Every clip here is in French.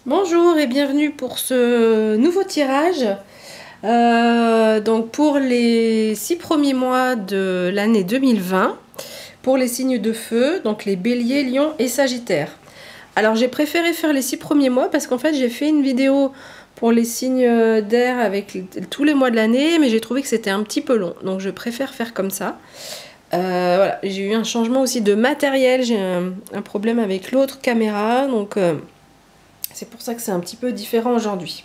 Bonjour et bienvenue pour ce nouveau tirage. Donc pour les 6 premiers mois de l'année 2020, pour les signes de feu, donc les béliers, lions et sagittaires. Alors j'ai préféré faire les 6 premiers mois parce qu'en fait j'ai fait une vidéo pour les signes d'air avec tous les mois de l'année, mais j'ai trouvé que c'était un petit peu long, donc je préfère faire comme ça. Voilà, j'ai eu un changement aussi de matériel, j'ai un problème avec l'autre caméra, donc c'est pour ça que c'est un petit peu différent aujourd'hui.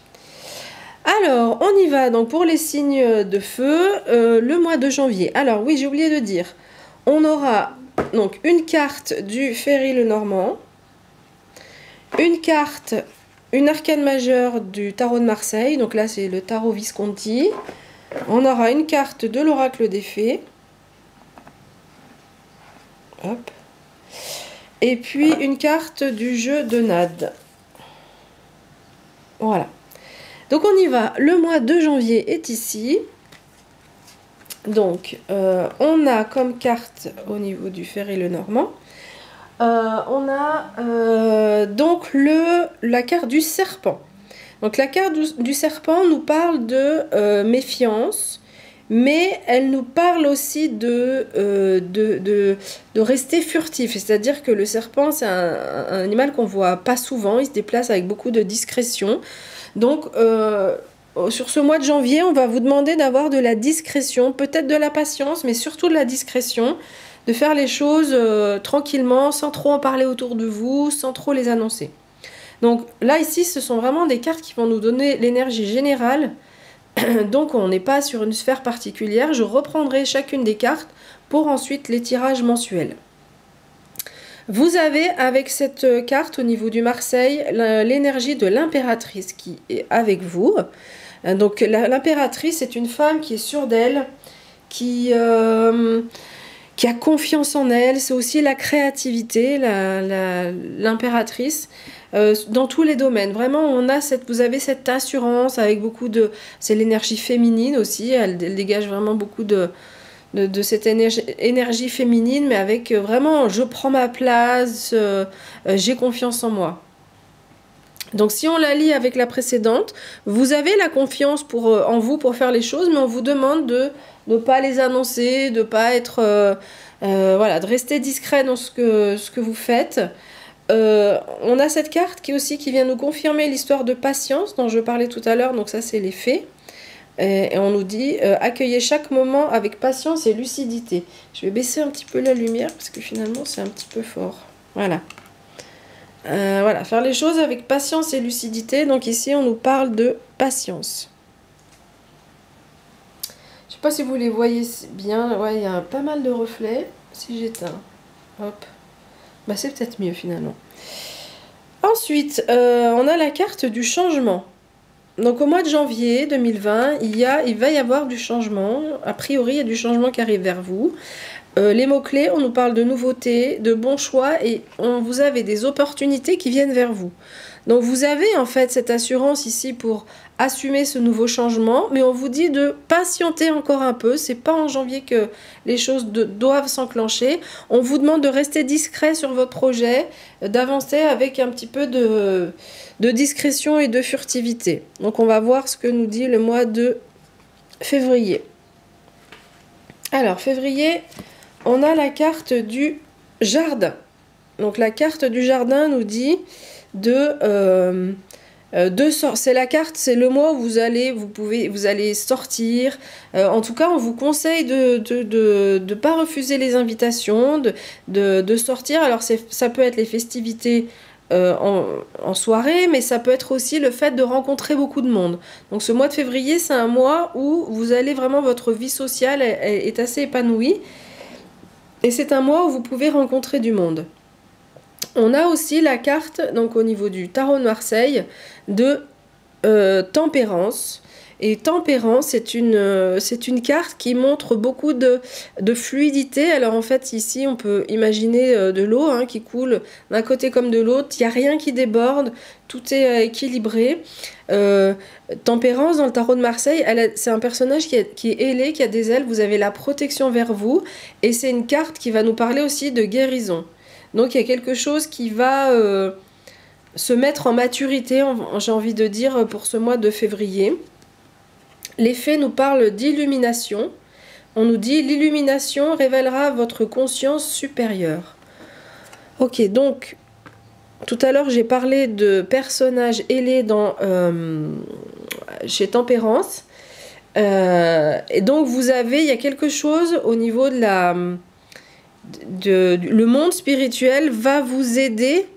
Alors, on y va donc pour les signes de feu, le mois de janvier. Alors oui, j'ai oublié de dire, on aura donc une carte du Ferry Lenormand, une carte, une arcane majeure du tarot de Marseille, donc là c'est le tarot Visconti. On aura une carte de l'oracle des fées. Hop. Et puis une carte du jeu de Nade. Voilà. Donc on y va, le mois de janvier est ici. Donc on a comme carte au niveau du Ferry Lenormand, on a donc la carte du serpent. Donc la carte du serpent nous parle de méfiance, mais elle nous parle aussi de rester furtif. C'est-à-dire que le serpent, c'est un animal qu'on voit pas souvent, il se déplace avec beaucoup de discrétion. Donc sur ce mois de janvier, on va vous demander d'avoir de la discrétion, peut-être de la patience, mais surtout de la discrétion, de faire les choses tranquillement, sans trop en parler autour de vous, sans trop les annoncer. Donc là, ici, ce sont vraiment des cartes qui vont nous donner l'énergie générale. Donc on n'est pas sur une sphère particulière. Je reprendrai chacune des cartes pour ensuite les tirages mensuels. Vous avez avec cette carte au niveau du Marseille l'énergie de l'impératrice qui est avec vous. Donc l'impératrice est une femme qui est sûre d'elle, qui a confiance en elle. C'est aussi la créativité, l'impératrice, dans tous les domaines. Vraiment, vous avez cette assurance avec beaucoup de... C'est l'énergie féminine aussi, elle dégage vraiment beaucoup de cette énergie féminine, mais avec vraiment, je prends ma place, j'ai confiance en moi. Donc si on la lie avec la précédente, vous avez la confiance en vous pour faire les choses, mais on vous demande de ne pas les annoncer, de pas être, voilà, de rester discret dans ce que vous faites. On a cette carte qui vient nous confirmer l'histoire de patience dont je parlais tout à l'heure, donc ça c'est les fées. Et on nous dit accueillez chaque moment avec patience et lucidité. Je vais baisser un petit peu la lumière parce que finalement c'est un petit peu fort. Voilà. Voilà, faire les choses avec patience et lucidité. Donc ici on nous parle de patience. Je sais pas si vous les voyez bien. Ouais, il y a pas mal de reflets. Si j'éteins, hop, bah c'est peut-être mieux finalement. Ensuite, on a la carte du changement. Donc au mois de janvier 2020, il va y avoir du changement. A priori, il y a du changement qui arrive vers vous. Les mots-clés, on nous parle de nouveautés, de bons choix et vous avez des opportunités qui viennent vers vous. Donc vous avez en fait cette assurance ici pour assumer ce nouveau changement, mais on vous dit de patienter encore un peu. C'est pas en janvier que les choses doivent s'enclencher. On vous demande de rester discret sur votre projet, d'avancer avec un petit peu de discrétion et de furtivité. Donc on va voir ce que nous dit le mois de février. Alors février, on a la carte du jardin. Donc la carte du jardin nous dit c'est la carte, c'est le mois où vous allez sortir. En tout cas, on vous conseille de pas refuser les invitations, de sortir. Alors ça peut être les festivités en soirée, mais ça peut être aussi le fait de rencontrer beaucoup de monde. Donc ce mois de février, c'est un mois où vous allez vraiment, votre vie sociale est assez épanouie. Et c'est un mois où vous pouvez rencontrer du monde. On a aussi la carte, donc au niveau du tarot de Marseille, de tempérance. Et tempérance, c'est une carte qui montre beaucoup de fluidité. Alors en fait, ici, on peut imaginer de l'eau qui coule d'un côté comme de l'autre. Il n'y a rien qui déborde, tout est équilibré. Tempérance, dans le tarot de Marseille, c'est un personnage qui est ailé, qui a des ailes. Vous avez la protection vers vous. Et c'est une carte qui va nous parler aussi de guérison. Donc il y a quelque chose qui va se mettre en maturité, j'ai envie de dire, pour ce mois de février. Les fées nous parlent d'illumination. On nous dit l'illumination révélera votre conscience supérieure. Ok, donc tout à l'heure j'ai parlé de personnages ailés chez Tempérance. Et donc il y a quelque chose au niveau de le monde spirituel va vous aider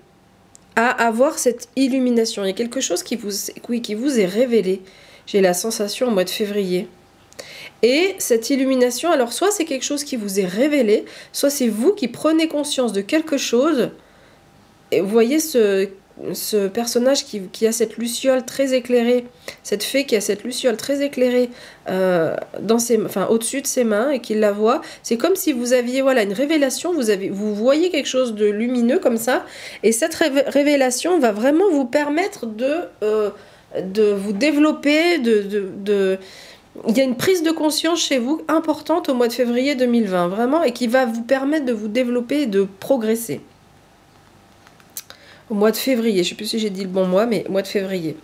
à avoir cette illumination. Il y a quelque chose qui vous est révélé. J'ai la sensation au mois de février. Et cette illumination, alors soit c'est quelque chose qui vous est révélé, soit c'est vous qui prenez conscience de quelque chose. Et vous voyez ce personnage qui a cette luciole très éclairée, cette fée qui a cette luciole très éclairée au-dessus de ses mains et qui la voit. C'est comme si vous aviez une révélation, vous voyez quelque chose de lumineux comme ça. Et cette révélation va vraiment vous permettre de vous développer, il y a une prise de conscience chez vous importante au mois de février 2020, vraiment, et qui va vous permettre de vous développer et de progresser. Au mois de février, je ne sais plus si j'ai dit le bon mois, mais mois de février.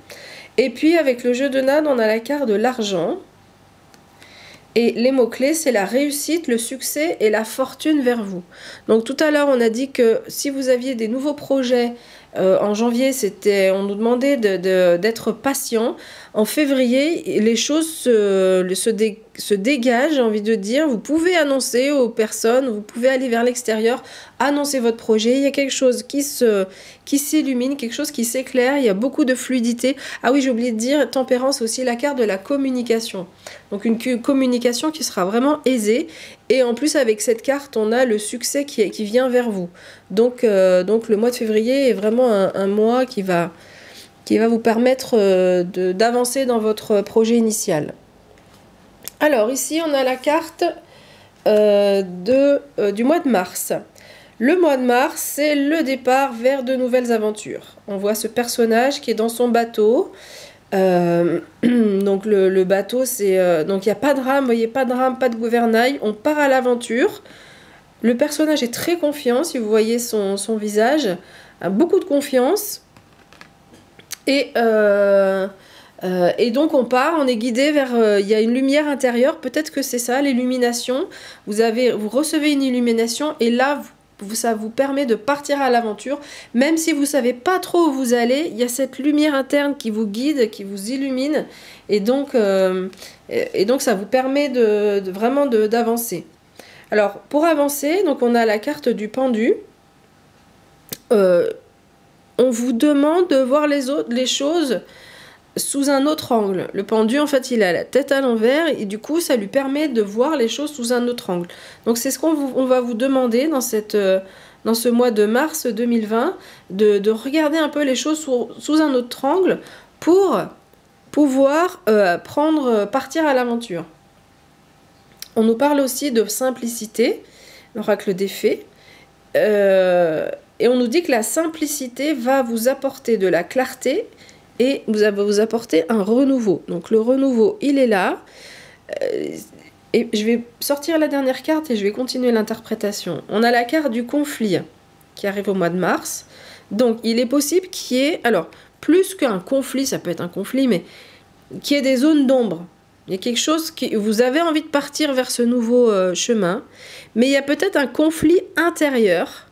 Et puis avec le jeu de Nan, on a la carte de l'argent. Et les mots-clés, c'est la réussite, le succès et la fortune vers vous. Donc tout à l'heure, on a dit que si vous aviez des nouveaux projets, en janvier, on nous demandait d'être patient. En février, les choses se dégagent, j'ai envie de dire. Vous pouvez annoncer aux personnes, vous pouvez aller vers l'extérieur, annoncer votre projet. Il y a quelque chose qui s'illumine, quelque chose qui s'éclaire. Il y a beaucoup de fluidité. Ah oui, j'ai oublié de dire, Tempérance, aussi la carte de la communication. Donc une communication qui sera vraiment aisée. Et en plus, avec cette carte, on a le succès qui vient vers vous. Donc le mois de février est vraiment un mois qui va vous permettre d'avancer dans votre projet initial. Alors ici, on a la carte du mois de mars. Le mois de mars, c'est le départ vers de nouvelles aventures. On voit ce personnage qui est dans son bateau. Donc le bateau, donc il n'y a pas de rame, vous voyez, pas de rame, pas de gouvernail. On part à l'aventure. Le personnage est très confiant, si vous voyez son visage, a beaucoup de confiance. Et donc on part, on est guidé vers... il y a une lumière intérieure, peut-être que c'est ça, l'illumination. Vous recevez une illumination et là, ça vous permet de partir à l'aventure. Même si vous ne savez pas trop où vous allez, il y a cette lumière interne qui vous guide, qui vous illumine. Et donc ça vous permet vraiment d'avancer. Alors, pour avancer, donc on a la carte du pendu. On vous demande de voir les choses sous un autre angle. Le pendu, en fait, il a la tête à l'envers et du coup, ça lui permet de voir les choses sous un autre angle. Donc, c'est ce qu'on va vous demander dans ce mois de mars 2020, de regarder un peu les choses sous un autre angle pour pouvoir partir à l'aventure. On nous parle aussi de simplicité, l'oracle des fées. Et on nous dit que la simplicité va vous apporter de la clarté et va vous apporter un renouveau. Donc le renouveau, il est là. Et je vais sortir la dernière carte et je vais continuer l'interprétation. On a la carte du conflit qui arrive au mois de mars. Donc il est possible qu'il y ait, alors plus qu'un conflit, ça peut être un conflit, mais qu'il y ait des zones d'ombre. Il y a quelque chose vous avez envie de partir vers ce nouveau chemin, mais il y a peut-être un conflit intérieur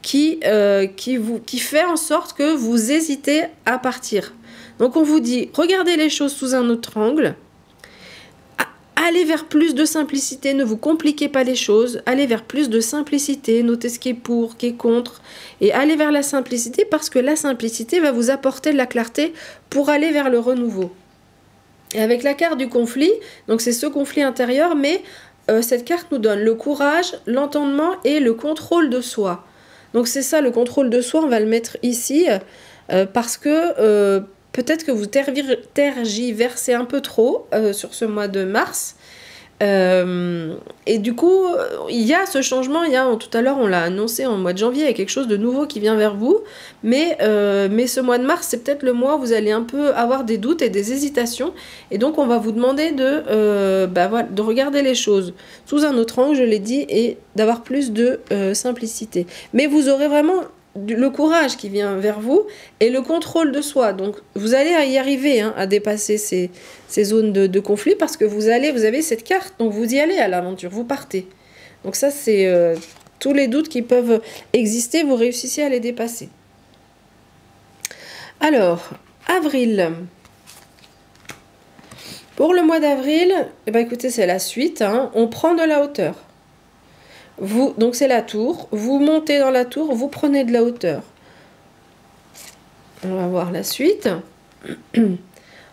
qui fait en sorte que vous hésitez à partir. Donc on vous dit, regardez les choses sous un autre angle, allez vers plus de simplicité, ne vous compliquez pas les choses, allez vers plus de simplicité, notez ce qui est pour, qui est contre, et allez vers la simplicité parce que la simplicité va vous apporter de la clarté pour aller vers le renouveau. Et avec la carte du conflit, donc c'est ce conflit intérieur, mais cette carte nous donne le courage, l'entendement et le contrôle de soi. Donc c'est ça, le contrôle de soi, on va le mettre ici, parce que peut-être que vous tergiversez un peu trop sur ce mois de mars. Et du coup, il y a ce changement, tout à l'heure on l'a annoncé en mois de janvier, il y a quelque chose de nouveau qui vient vers vous, mais ce mois de mars, c'est peut-être le mois où vous allez un peu avoir des doutes et des hésitations, et donc on va vous demander de regarder les choses sous un autre angle, je l'ai dit, et d'avoir plus de simplicité. Mais vous aurez vraiment le courage qui vient vers vous et le contrôle de soi. Donc vous allez y arriver hein, à dépasser ces zones de conflit parce que vous avez cette carte, donc vous y allez à l'aventure, vous partez. Donc ça c'est tous les doutes qui peuvent exister, vous réussissez à les dépasser. Alors, avril. Pour le mois d'avril, eh ben, écoutez, c'est la suite, hein, on prend de la hauteur. Donc c'est la tour, vous montez dans la tour, vous prenez de la hauteur. On va voir la suite.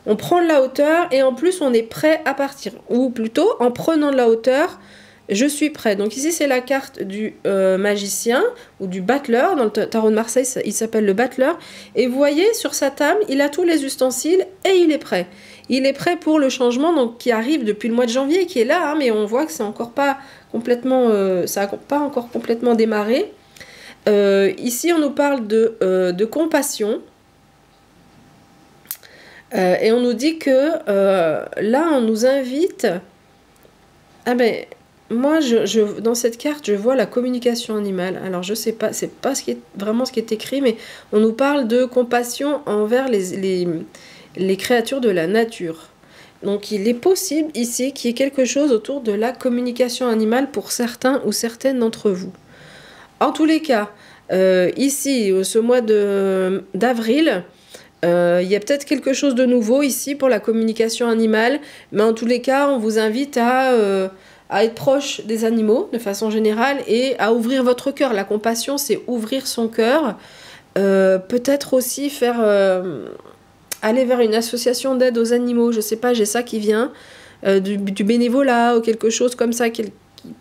On prend de la hauteur et en plus on est prêt à partir. Ou plutôt, en prenant de la hauteur, je suis prêt. Donc ici c'est la carte du magicien ou du battleur. Dans le tarot de Marseille, il s'appelle le battleur. Et vous voyez, sur sa table, il a tous les ustensiles et il est prêt. Il est prêt pour le changement donc, qui arrive depuis le mois de janvier, qui est là, hein, mais on voit que c'est encore pas complètement, ça n'a pas encore complètement démarré. Ici, on nous parle de compassion. Et on nous dit que là, on nous invite... Ah ben, moi, dans cette carte, je vois la communication animale. Alors, je sais pas, c'est pas vraiment ce qui est écrit, mais on nous parle de compassion envers les créatures de la nature. Donc il est possible ici qu'il y ait quelque chose autour de la communication animale pour certains ou certaines d'entre vous. En tous les cas, ici, ce mois d'avril, il y a peut-être quelque chose de nouveau ici pour la communication animale, mais en tous les cas, on vous invite à être proche des animaux de façon générale et à ouvrir votre cœur. La compassion, c'est ouvrir son cœur. Peut-être aussi faire... aller vers une association d'aide aux animaux, je sais pas, j'ai ça qui vient, du bénévolat ou quelque chose comme ça,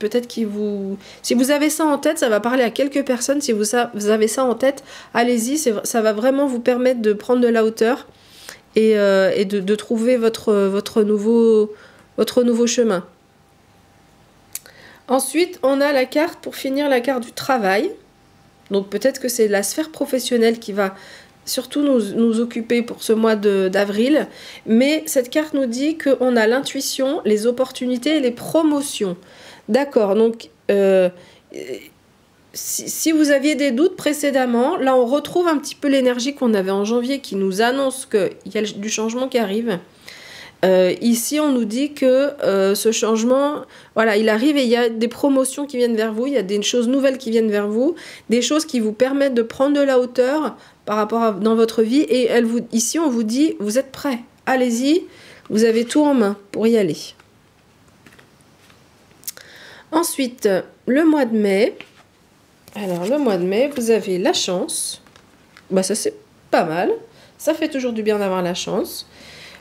peut-être qui vous... Si vous avez ça en tête, ça va parler à quelques personnes, si vous avez ça en tête, allez-y, ça va vraiment vous permettre de prendre de la hauteur et de trouver votre nouveau chemin. Ensuite, on a la carte, pour finir, la carte du travail. Donc peut-être que c'est la sphère professionnelle qui va surtout nous occuper pour ce mois d'avril, mais cette carte nous dit qu'on a l'intuition, les opportunités et les promotions. D'accord, donc si vous aviez des doutes précédemment, là on retrouve un petit peu l'énergie qu'on avait en janvier qui nous annonce qu'il y a du changement qui arrive. Ici on nous dit que ce changement, voilà, il arrive et il y a des promotions qui viennent vers vous, il y a des choses nouvelles qui viennent vers vous, des choses qui vous permettent de prendre de la hauteur par rapport dans votre vie, et ici on vous dit vous êtes prêts, allez-y, vous avez tout en main pour y aller. Ensuite, le mois de mai. Alors le mois de mai, vous avez la chance, bah ça c'est pas mal, ça fait toujours du bien d'avoir la chance.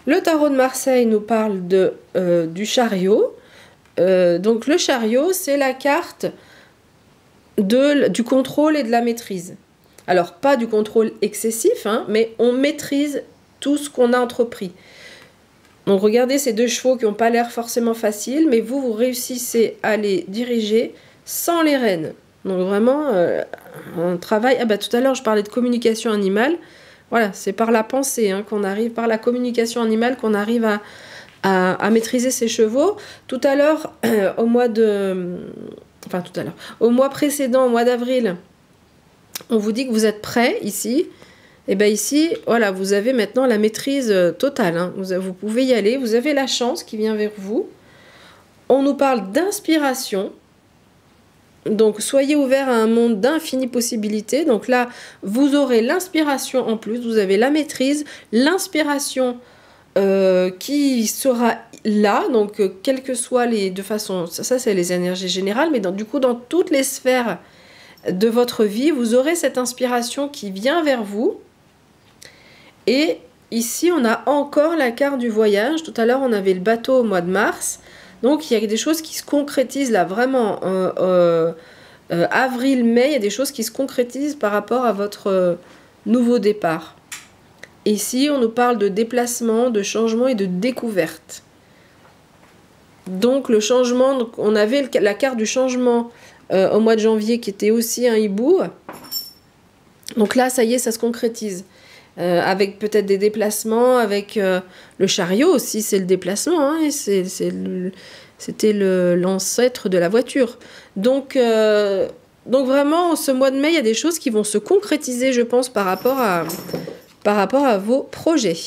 Le tarot de Marseille nous parle du chariot. Donc le chariot, c'est la carte du contrôle et de la maîtrise. Alors pas du contrôle excessif, hein, mais on maîtrise tout ce qu'on a entrepris. Donc regardez ces deux chevaux qui n'ont pas l'air forcément faciles, mais vous réussissez à les diriger sans les rênes. Donc vraiment, un travail... Ah bah tout à l'heure, je parlais de communication animale. Voilà, c'est par la pensée hein, qu'on arrive, par la communication animale qu'on arrive à maîtriser ses chevaux. Tout à l'heure, au mois précédent, au mois d'avril, on vous dit que vous êtes prêts ici. Et bien ici, voilà, vous avez maintenant la maîtrise totale. Hein. Vous pouvez y aller, vous avez la chance qui vient vers vous. On nous parle d'inspiration. Donc, soyez ouverts à un monde d'infinies possibilités. Donc là, vous aurez l'inspiration en plus, vous avez la maîtrise, l'inspiration qui sera là. Donc, quelles que soient de façon... Ça c'est les énergies générales, mais du coup, dans toutes les sphères de votre vie, vous aurez cette inspiration qui vient vers vous. Et ici, on a encore la carte du voyage. Tout à l'heure, on avait le bateau au mois de mars. Donc, il y a des choses qui se concrétisent là, vraiment. Avril, mai, il y a des choses qui se concrétisent par rapport à votre nouveau départ. Ici, on nous parle de déplacement, de changement et de découverte. Donc, le changement, donc, on avait la carte du changement au mois de janvier qui était aussi un hibou. Donc là, ça y est, ça se concrétise. Avec peut-être des déplacements, avec le chariot aussi, c'est le déplacement, hein, et c'était l'ancêtre de la voiture. Donc Donc vraiment, ce mois de mai, il y a des choses qui vont se concrétiser, je pense, par rapport à vos projets.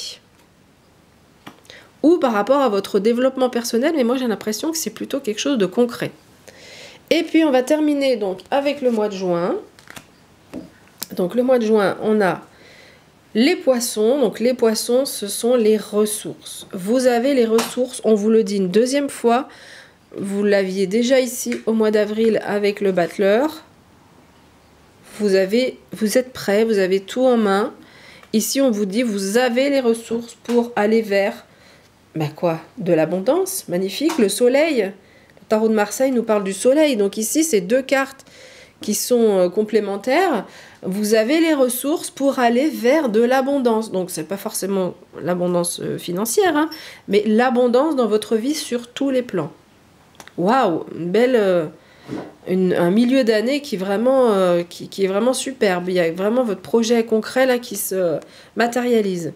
Ou par rapport à votre développement personnel, mais moi j'ai l'impression que c'est plutôt quelque chose de concret. Et puis on va terminer donc avec le mois de juin. Donc le mois de juin, on a les poissons. Donc les poissons, ce sont les ressources. Vous avez les ressources, on vous le dit une deuxième fois. Vous l'aviez déjà ici au mois d'avril avec le battleur. Vous êtes prêts, vous avez tout en main. Ici, on vous dit, vous avez les ressources pour aller vers, de l'abondance. Magnifique, le soleil. Le tarot de Marseille nous parle du soleil. Donc ici, c'est deux cartes qui sont complémentaires. Vous avez les ressources pour aller vers de l'abondance. Donc, c'est pas forcément l'abondance financière, hein, mais l'abondance dans votre vie sur tous les plans. Waouh, une belle... un milieu d'année qui est vraiment superbe. Il y a vraiment votre projet concret là qui se matérialise.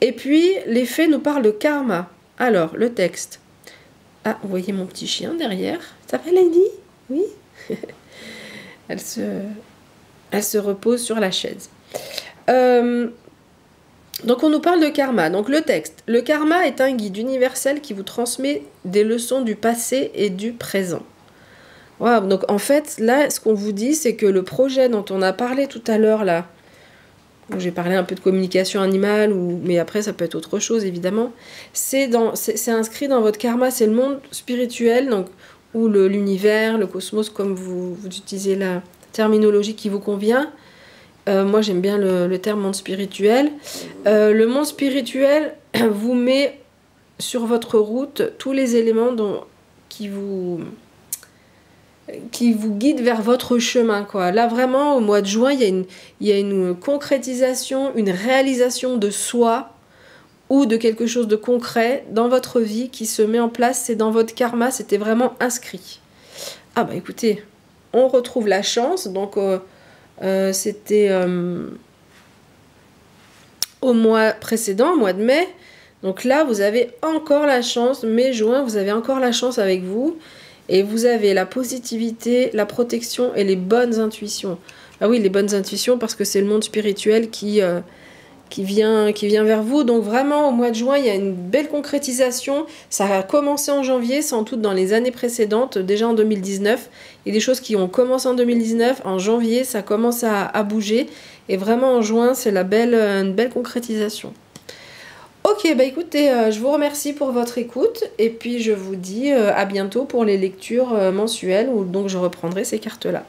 Et puis, les fées nous parlent de karma. Alors, le texte. Ah, vous voyez mon petit chien derrière. Ça s'appelle Lady? Oui. Elle se repose sur la chaise. Donc, on nous parle de karma. Donc, le texte. Le karma est un guide universel qui vous transmet des leçons du passé et du présent. Wow, donc en fait, là, ce qu'on vous dit, c'est que le projet dont on a parlé tout à l'heure, là, où j'ai parlé un peu de communication animale, mais après, ça peut être autre chose, évidemment, c'est inscrit dans votre karma, c'est le monde spirituel, donc, ou l'univers, le cosmos, comme vous utilisez la terminologie qui vous convient. Moi, j'aime bien le terme monde spirituel. Le monde spirituel vous met sur votre route tous les éléments qui vous guide vers votre chemin, quoi. Là, vraiment, au mois de juin, il y a une concrétisation, une réalisation de soi ou de quelque chose de concret dans votre vie qui se met en place. C'est dans votre karma, c'était vraiment inscrit. Ah bah écoutez, on retrouve la chance. Donc, c'était au mois précédent, au mois de mai. Donc là, vous avez encore la chance. Mai, juin, vous avez encore la chance avec vous. Et vous avez la positivité, la protection et les bonnes intuitions. Ah oui, les bonnes intuitions parce que c'est le monde spirituel qui vient vers vous. Donc vraiment, au mois de juin, il y a une belle concrétisation. Ça a commencé en janvier, sans doute dans les années précédentes, déjà en 2019. Il y a des choses qui ont commencé en 2019. En janvier, ça commence à bouger. Et vraiment, en juin, c'est une belle concrétisation. Ok, bah écoutez, je vous remercie pour votre écoute et puis je vous dis à bientôt pour les lectures mensuelles où donc je reprendrai ces cartes-là.